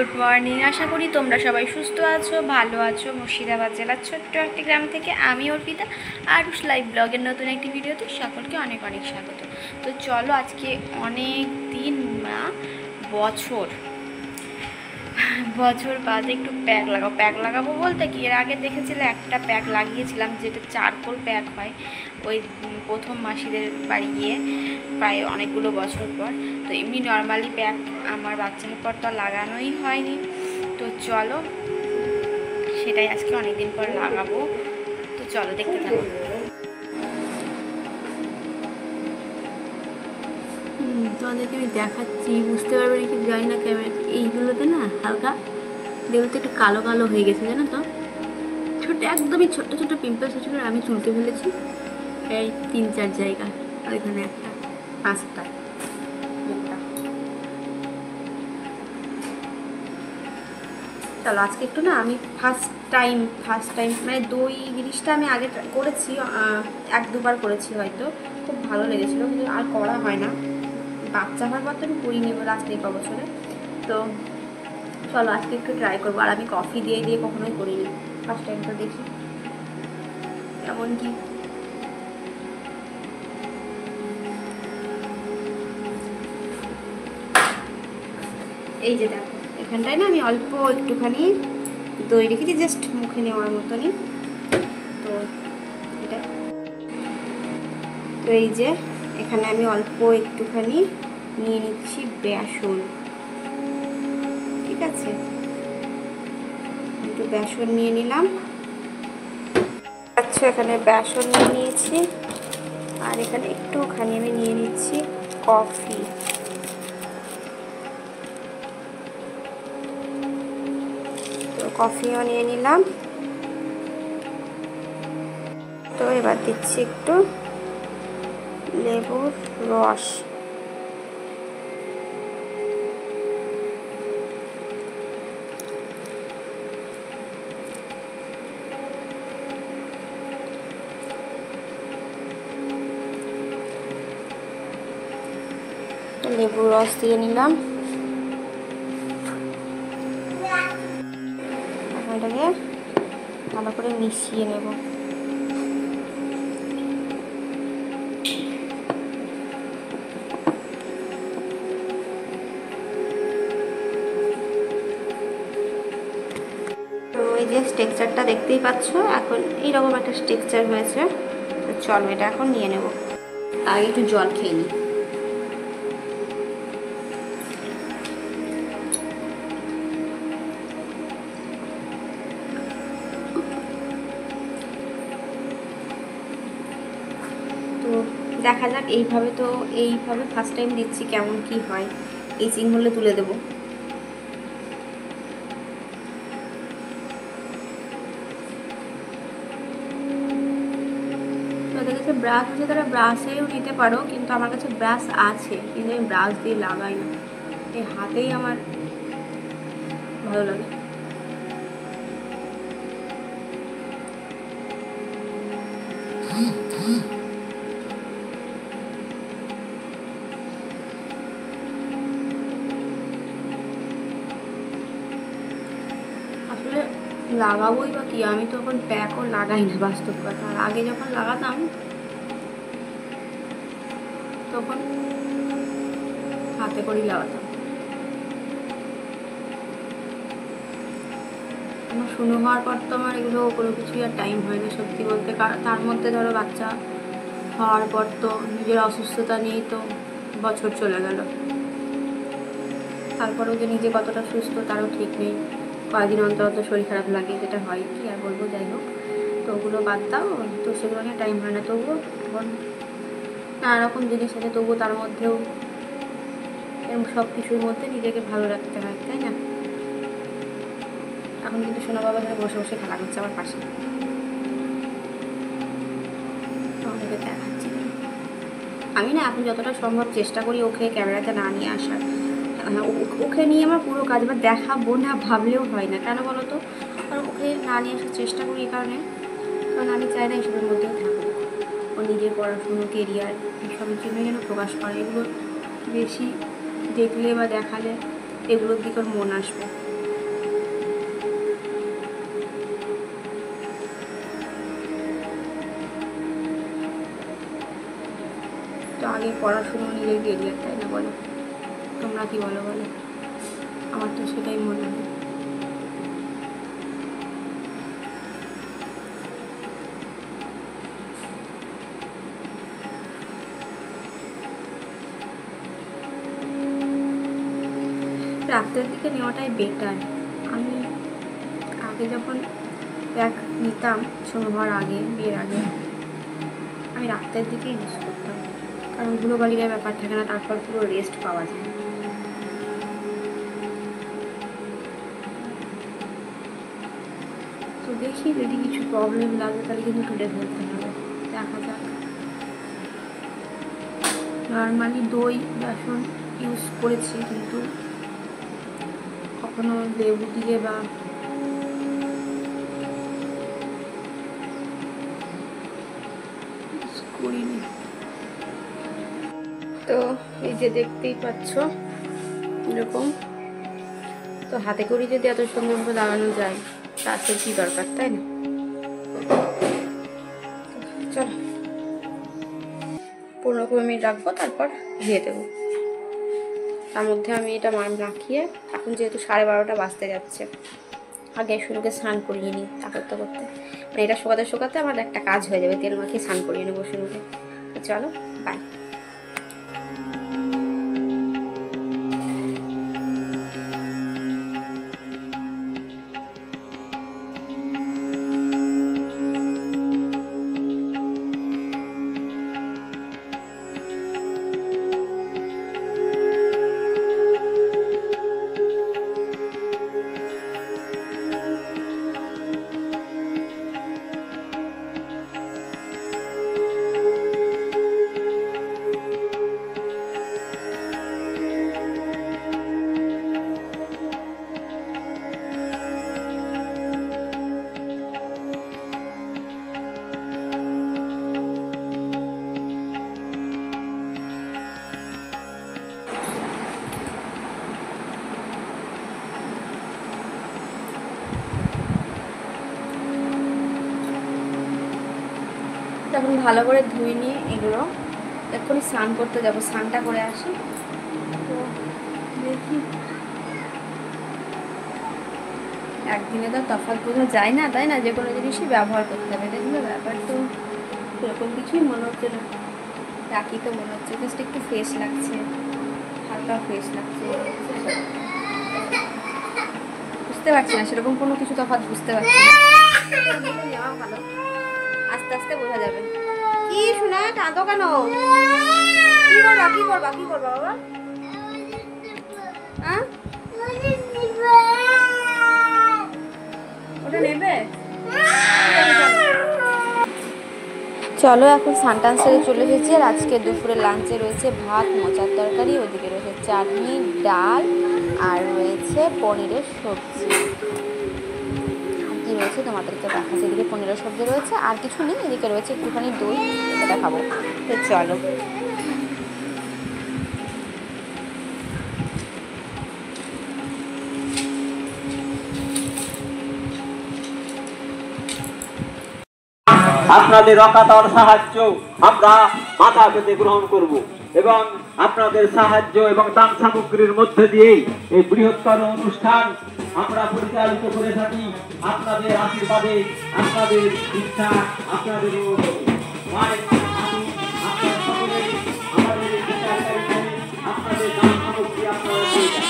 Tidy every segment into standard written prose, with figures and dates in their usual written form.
Good morning. আশা করি তোমরা সবাই সুস্থ আছো, ভালো আছো। মুর্শিদাবাদ জেলার ছোট্ট একটি গ্রাম থেকে আমি অর্পিতা আরুষ লাইভ ব্লগের নতুন একটি ভিডিওতে সকলকে অনেক অনেক স্বাগত। তো চলো, আজকে অনেক দিন না বছর বাদে একটু প্যাক লাগাবো বলতে কি, এর আগে দেখেছিলে একটা প্যাক লাগিয়েছিলাম যেটা চারকোল প্যাক হয়, ওই প্রথম মাসিদের বাড়ি গিয়ে প্রায় অনেকগুলো বছর পর। তো এমনি নর্মালি প্যাক আমার বাচ্চার পর তো লাগানোই হয়নি। তো চলো, সেটাই আজকে অনেকদিন পর লাগাবো। তো চলো দেখতে থাকো। তোমাদেরকে আমি দেখাচ্ছি, বুঝতে পারবে নাকি জানি না, ক্যামেরা এইগুলোতে না হালকা দেখতে একটু কালো কালো হয়ে গেছে, জানো তো। একদমই ছোট্ট ছোট্ট পিম্পলস হচ্ছে, আমি চুলতে ফেলেছি এই 3-4 জায়গা, আর এখানে একটা 5টা। চলো, আজকে একটু না আমি ফার্স্ট টাইম মানে দই জিনিসটা আমি আগে করেছি, 1-2 বার করেছি, হয়তো খুব ভালো লেগেছিলো, কিন্তু আর করা হয় না। বাচ্চা হওয়ার পর তো আমি করি নেবো লাস্ট 1 বছরে। তো চলো আজকে একটু ট্রাই করবো। আর আমি কফি দিয়ে কখনোই করিনি, ফার্স্ট টাইম। তো দেখি কেমন কি। এই যে দেখো, এখানটায় না আমি অল্প একটুখানি দই রেখেছি, জাস্ট মুখে নেওয়ার মতনই। তো এটা, তো এই যে এখানে আমি অল্প একটুখানি নিয়ে নিচ্ছি বেসন, ঠিক আছে। একটু বেসন নিয়ে নিলাম। আচ্ছা, এখানে বেসন নিয়ে নিয়েছি, আর এখানে একটুখানি আমি নিয়ে নিচ্ছি কফি। তো কফিও নিয়ে নিলাম। তো এবার দিচ্ছি একটু লেবুর রস। লেবুর রস দিয়ে নিলাম। এটাকে ভালো করে মিশিয়ে নেব। তো এই যে টেক্সচারটা দেখতেই পাচ্ছ, এখন এইরকম একটা টেক্সচার হয়েছে। তো চলো, এটা এখন নিয়ে নেব। আগে একটু জল খেয়ে নিই। তো দেখা যাক, এইভাবে ফার্স্ট টাইম দিচ্ছি, কেমন কি হয়। ইচিং হলে তুলে দেবো। তাদের কাছে ব্রাশ আছে, তারা ব্রাশেও নিতে পারো, কিন্তু আমার কাছে ব্রাশ আছে, কিন্তু আমি ব্রাশ দিয়ে লাগাই না, এই হাতেই আমার ভালো লাগে। আসলে লাগাবোই বা কি, আমি তো এখন প্যাকও লাগাই না, বাস্তব কথা। আর আগে যখন লাগাতাম তখন হাতে করেই লাগাতাম। আমার শুরু হওয়ার পর তো আমার এগুলো কোনো কিছুই আর টাইম হয় না, সত্যি বলতে। তার মধ্যে ধরো বাচ্চা হওয়ার পর তো নিজের অসুস্থতা নিয়েই তো বছর চলে গেল। তারপরেও যে নিজে কতটা সুস্থ তারও ঠিক নেই, কয়েকদিন অন্তর অন্তর শরীর খারাপ লাগে, যেটা হয়, কি আর বলবো। যাই হোক, তো ওগুলো বাদ দাও, তো সেগুলো নিয়ে টাইম হয় না। তবুও এখন নানা রকম জিনিস আছে, তবুও তার মধ্যেও সব কিছুর মধ্যে নিজেকে ভালো রাখতে হয়, তাই না। এখন কিন্তু সোনা বাবা ধরে বসে বসে খেলা করছে আমার পাশে, আমাকে দেখাচ্ছি। আমি না এখন যতটা সম্ভব চেষ্টা করি ওকে ক্যামেরাতে না নিয়ে আসার। ওকে নিয়ে আমার পুরো কাজ এবার দেখাবো না ভাবলেও হয় না, কেন বলো তো। কারণ ওকে না নিয়ে আসার চেষ্টা করি এই কারণ আমি চাই না এসবের মধ্যেও থাকুক। ও নিজের পড়াশুনো, কেরিয়ার, এসবের জন্য যেন প্রকাশ করে। এগুলো বেশি দেখলে বা দেখালে এগুলোর দিকে ওর মন আসবে। তো আগে পড়াশুনো নিজের কেরিয়ার, তাই না বলো? তোমরা কি বলো বলো? আমার তো সেটাই মনে হয়। রাত্রের দিকে নেওয়াটাই বেটার। আমি আগে যখন ব্যাগ নিতাম ছোটো হওয়ার আগে, বিয়ের আগে, আমি রাত্রের দিকেই ইউজ করতাম, কারণ ধুলোবালির ব্যাপার থাকে না, তারপর পুরো রেস্ট পাওয়া যায়। তো দেখি যদি কিছু প্রবলেম লাগে তাহলে কিন্তু তুলে ফেলতে হবে, দেখা যাক। নর্মালি দই বেসন ইউজ করেছি, কিন্তু কখনো লেবু দিয়ে বা করিনি। তো এই যে দেখতেই পাচ্ছ এরকম, তো হাতে করি যদি এত সুন্দরভাবে লাগানো যায় তাতে কি দরকার, তাই না? চলো 15 মিনিট রাখবো, তারপর দিয়ে দেবো। তার মধ্যে আমি এটা মাখিয়ে, এখন যেহেতু 12:30 বাজতে যাচ্ছে, আগে শুরুকে স্নান করিয়ে নিই তা করতে করতে, মানে এটা শোকাতে শোকাতে আমার একটা কাজ হয়ে যাবে, তেল মাখিয়ে স্নান করিয়ে নেবো শুরুকে। চলো বাই। এখন ভালো করে ধুয়ে নিয়ে এগুলো এক্ষুনি স্নান করতে যাবো, স্নানটা করে আসি। তো দেখি, একদিনে তো তফাৎ বোঝা যায় না, তাই না? যে কোনো জিনিসই ব্যবহার করতে হবে, এটা কিন্তু ব্যাপার তো সেরকম কিছুই মনে হচ্ছে না। রাখি তো মনে হচ্ছে জাস্ট একটু ফ্রেশ লাগছে, হালকা ফ্রেশ লাগছে, বুঝতে পারছি না সেরকম কোনো কিছু তফাৎ বুঝতে পারছি না। নেওয়া ভালো, আস্তে আস্তে বোঝা যাবে। কি শোনা, কাঁদো কেন? কি করবা কি করবা কি করবা বাবা? হ্যাঁ ওটা নেবে? চলো এখন স্নান সেরে চলে এসেছি। আর আজকে দুপুরে লাঞ্চে রয়েছে ভাত, মোচার তরকারি, ওদিকে রয়েছে চাটনি, ডাল, আর রয়েছে পনিরের সবজি। কি রয়েছে তোমাদেরকে দেখাচ্ছি, এদিকে পনিরের সবজি রয়েছে, আর কিছু নেই। এদিকে রয়েছে একটুখানি দই, এটা খাবো। তো চলো। আপনাদের অকাতর সাহায্য আমরা মাথা পেতে গ্রহণ করব এবং আপনাদের সাহায্য এবং দান সামগ্রীর মধ্যে দিয়ে এই বৃহত্তর অনুষ্ঠান আমরা পরিচালিত করে থাকি। আপনাদের আশীর্বাদে, আপনাদের ইচ্ছা, আপনাদের মায়ের আপনার সকলের আমাদের এই বিচারকারীতে আপনাদের দান সামগ্রী আপনারা দিয়ে যান।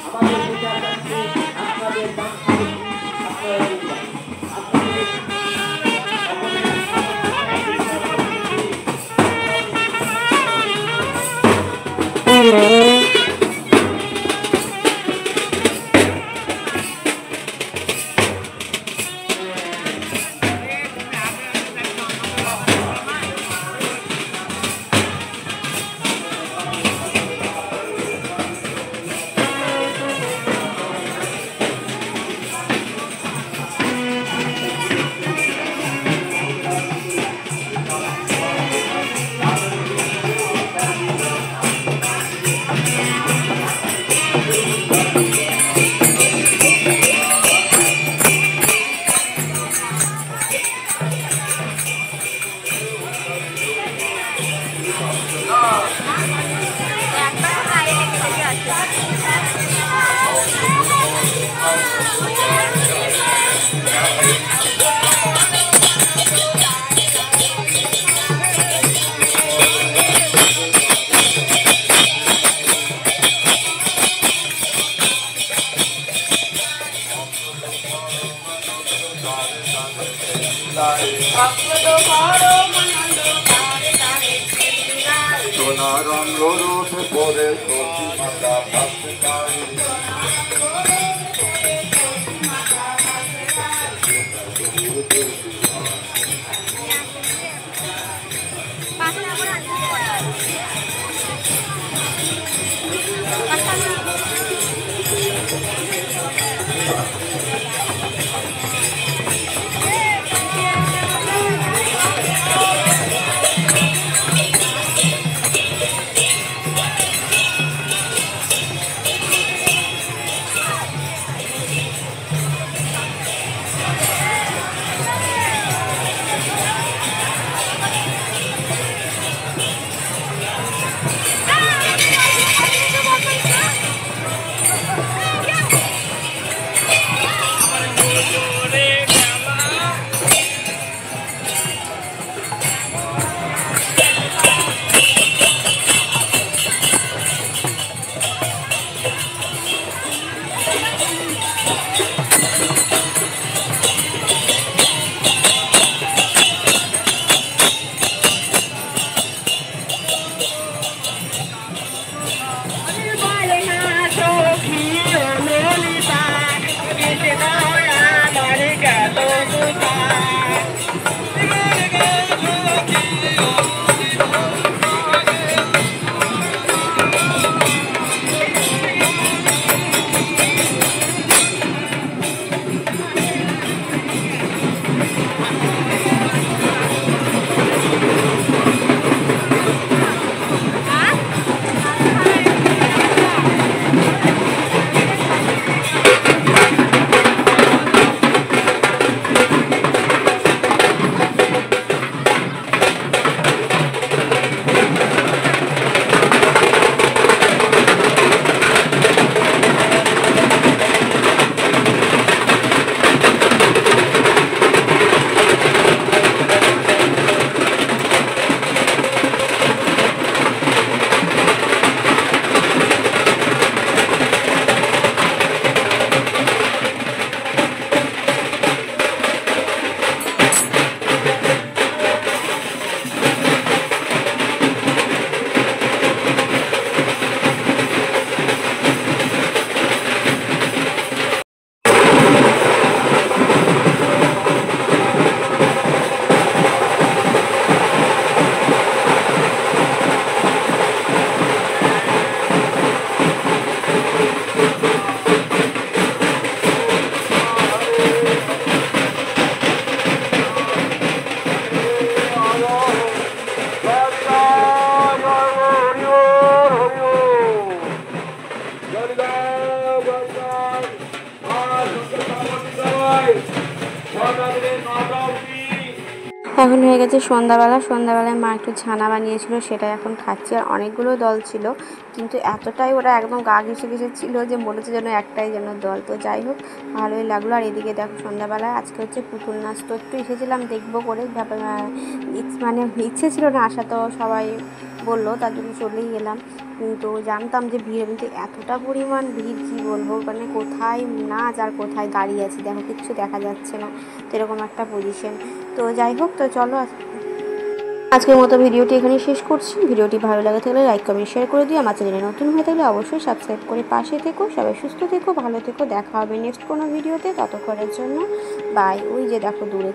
আমাদের বিচারকারীতে আপনাদের দান সামগ্রী আপনারা দিয়ে যান। সোনারঙ্গ রোদ পরে সতী মাতা ভাসতে পারে এখন হয়ে গেছে সন্ধ্যাবেলায় মা একটু ছানা বানিয়েছিল, সেটা এখন খাচ্ছে। আর অনেকগুলো দল ছিল, কিন্তু এতটাই ওরা একদম গা ঘেসে ঘেসে ছিল যে মনে হচ্ছে যেন একটাই যেন দল। তো যাই হোক, ভালোই লাগলো। আর এদিকে দেখো সন্ধ্যাবেলায় আজকে হচ্ছে পুতুল নাচ। তো একটু এসেছিলাম দেখবো করে, মানে ইচ্ছে ছিল না আসা, তো সবাই বললো তার জন্য চলেই গেলাম। কিন্তু জানতাম যে ভিড়, কিন্তু এতটা পরিমাণ ভিড় কী বলবো, মানে কোথায় নাচ আর কোথায় গাড়ি আছে দেখো, কিচ্ছু দেখা যাচ্ছে না। তো এরকম একটা পজিশন। তো যাই হোক, তো চলো আজকের মতো ভিডিওটি এখানে শেষ করছি। ভিডিওটি ভালো লাগে থাকলে লাইক কমেন্ট শেয়ার করে দিও। আমার চ্যানেলে নতুন হয়ে থাকলে অবশ্যই সাবস্ক্রাইব করে পাশে থেকো। সবাই সুস্থ থেকো, ভালো থেকো। দেখা হবে নেক্সট কোনো ভিডিওতে। ততক্ষণের জন্য বাই। ওই যে দেখো দূরে